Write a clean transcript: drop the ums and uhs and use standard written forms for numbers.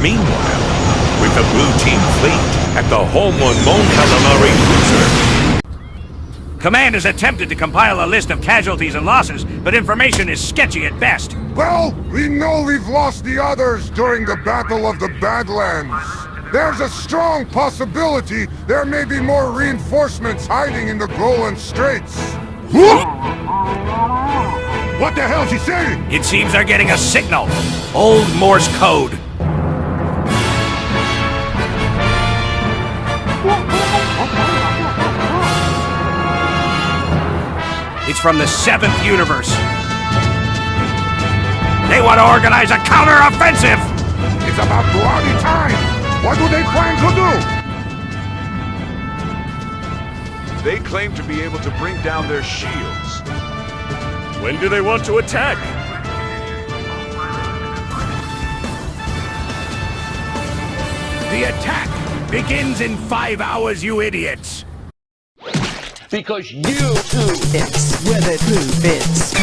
Meanwhile, with the blue team fleet at the Homeland Mon Calamari cruiser. Command has attempted to compile a list of casualties and losses, but information is sketchy at best. Well, we know we've lost the others during the Battle of the Badlands. There's a strong possibility there may be more reinforcements hiding in the Golan Straits. What the hell's he saying? It seems they're getting a signal. Old Morse code. It's from the 7th universe. They want to organize a counter-offensive! It's about bloody time! What do they plan to do? They claim to be able to bring down their shields. When do they want to attack? The attack begins in 5 hours, you idiots! Because you two fits where the blue fits.